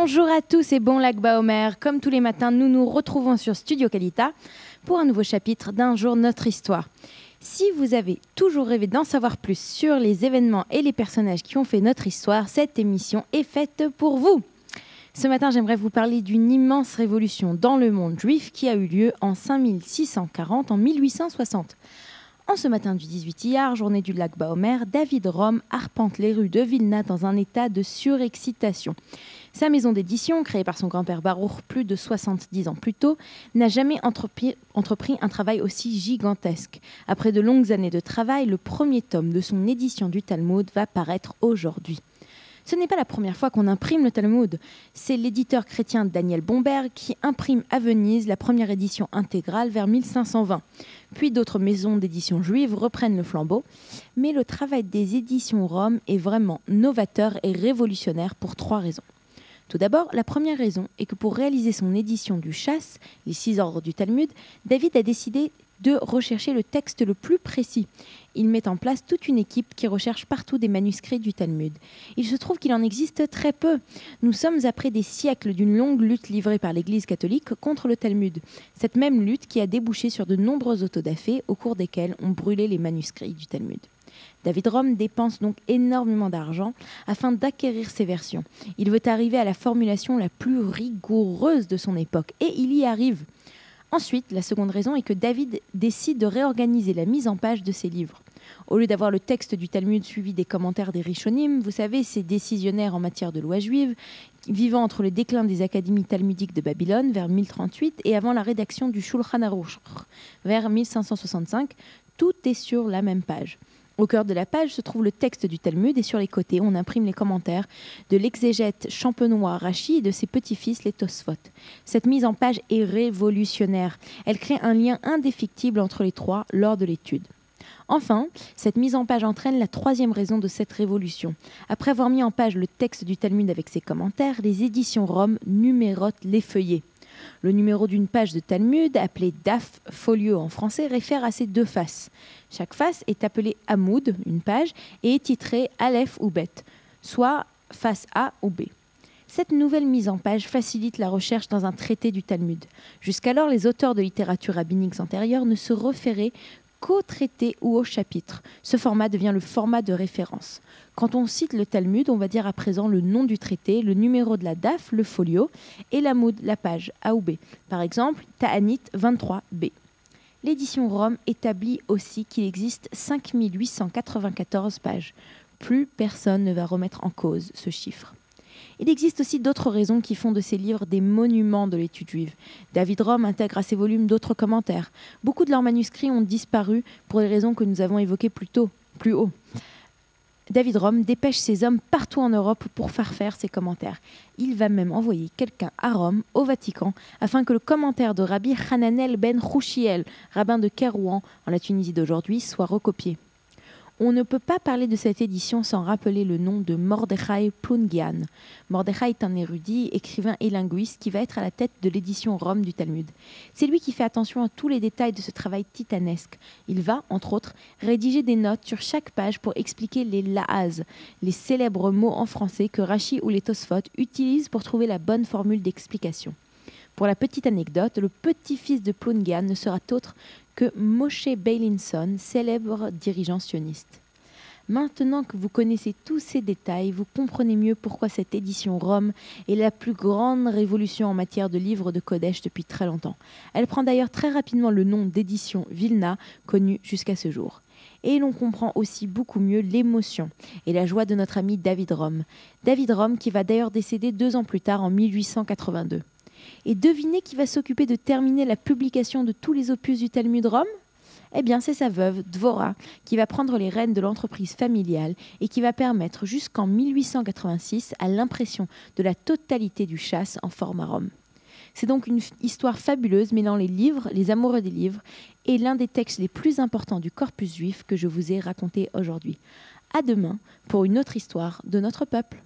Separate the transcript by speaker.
Speaker 1: Bonjour à tous et bon Lag Baomer. Comme tous les matins, nous nous retrouvons sur Studio Kalita pour un nouveau chapitre d'Un jour notre histoire. Si vous avez toujours rêvé d'en savoir plus sur les événements et les personnages qui ont fait notre histoire, cette émission est faite pour vous. Ce matin, j'aimerais vous parler d'une immense révolution dans le monde juif qui a eu lieu en 5640, en 1860. En ce matin du 18 Iyar, journée du Lag Baomer, David Rome arpente les rues de Vilna dans un état de surexcitation. Sa maison d'édition, créée par son grand-père Baruch plus de 70 ans plus tôt, n'a jamais entrepris un travail aussi gigantesque. Après de longues années de travail, le premier tome de son édition du Talmud va paraître aujourd'hui. Ce n'est pas la première fois qu'on imprime le Talmud. C'est l'éditeur chrétien Daniel Bomberg qui imprime à Venise la première édition intégrale vers 1520. Puis d'autres maisons d'édition juives reprennent le flambeau. Mais le travail des éditions Rome est vraiment novateur et révolutionnaire pour 3 raisons. Tout d'abord, la première raison est que pour réaliser son édition du Chasse, les 6 ordres du Talmud, David a décidé de rechercher le texte le plus précis. Il met en place toute une équipe qui recherche partout des manuscrits du Talmud. Il se trouve qu'il en existe très peu. Nous sommes après des siècles d'une longue lutte livrée par l'Église catholique contre le Talmud. Cette même lutte qui a débouché sur de nombreux autodafés au cours desquels on brûlait les manuscrits du Talmud. David Rome dépense donc énormément d'argent afin d'acquérir ces versions. Il veut arriver à la formulation la plus rigoureuse de son époque et il y arrive. Ensuite, la seconde raison est que David décide de réorganiser la mise en page de ses livres. Au lieu d'avoir le texte du Talmud suivi des commentaires des Rishonim, vous savez, ces décisionnaires en matière de loi juive, vivant entre le déclin des académies talmudiques de Babylone vers 1038 et avant la rédaction du Shulchan Aruch vers 1565, tout est sur la même page. Au cœur de la page se trouve le texte du Talmud et sur les côtés, on imprime les commentaires de l'exégète champenois Rashi et de ses petits-fils, les Tosfot. Cette mise en page est révolutionnaire. Elle crée un lien indéfectible entre les trois lors de l'étude. Enfin, cette mise en page entraîne la troisième raison de cette révolution. Après avoir mis en page le texte du Talmud avec ses commentaires, les éditions Rome numérotent les feuillets. Le numéro d'une page de Talmud, appelé Daf, folio en français, réfère à ces 2 faces. Chaque face est appelée Hamoud, une page, et est titrée Aleph ou Bet, soit face A ou B. Cette nouvelle mise en page facilite la recherche dans un traité du Talmud. Jusqu'alors, les auteurs de littérature rabbinique antérieure ne se référaient qu'au traité ou au chapitre. Ce format devient le format de référence. Quand on cite le Talmud, on va dire à présent le nom du traité, le numéro de la daf, le folio, et l'Hamoud, la page, A ou B. Par exemple, Ta'anit 23b. L'édition Rome établit aussi qu'il existe 5894 pages. Plus personne ne va remettre en cause ce chiffre. Il existe aussi d'autres raisons qui font de ces livres des monuments de l'étude juive. David Rome intègre à ces volumes d'autres commentaires. Beaucoup de leurs manuscrits ont disparu pour les raisons que nous avons évoquées plus haut. David Rome dépêche ses hommes partout en Europe pour faire ses commentaires. Il va même envoyer quelqu'un à Rome, au Vatican, afin que le commentaire de Rabbi Hananel ben Chouchiel, rabbin de Kérouan, en la Tunisie d'aujourd'hui, soit recopié. On ne peut pas parler de cette édition sans rappeler le nom de Mordechai Plungian. Mordechai est un érudit, écrivain et linguiste qui va être à la tête de l'édition Rome du Talmud. C'est lui qui fait attention à tous les détails de ce travail titanesque. Il va, entre autres, rédiger des notes sur chaque page pour expliquer les la'az, les célèbres mots en français que Rashi ou les Tosfot utilisent pour trouver la bonne formule d'explication. Pour la petite anecdote, le petit-fils de Plungian ne sera autre que Moshe Beilinson, célèbre dirigeant sioniste. Maintenant que vous connaissez tous ces détails, vous comprenez mieux pourquoi cette édition Rome est la plus grande révolution en matière de livres de Kodesh depuis très longtemps. Elle prend d'ailleurs très rapidement le nom d'édition Vilna, connue jusqu'à ce jour. Et l'on comprend aussi beaucoup mieux l'émotion et la joie de notre ami David Rome. David Rome qui va d'ailleurs décéder 2 ans plus tard en 1882. Et devinez qui va s'occuper de terminer la publication de tous les opus du Talmud Rome ? Eh bien, c'est sa veuve, Dvorah, qui va prendre les rênes de l'entreprise familiale et qui va permettre jusqu'en 1886 à l'impression de la totalité du Chasse en format Rome. C'est donc une histoire fabuleuse mêlant les livres, les amoureux des livres et l'un des textes les plus importants du corpus juif que je vous ai raconté aujourd'hui. À demain pour une autre histoire de notre peuple.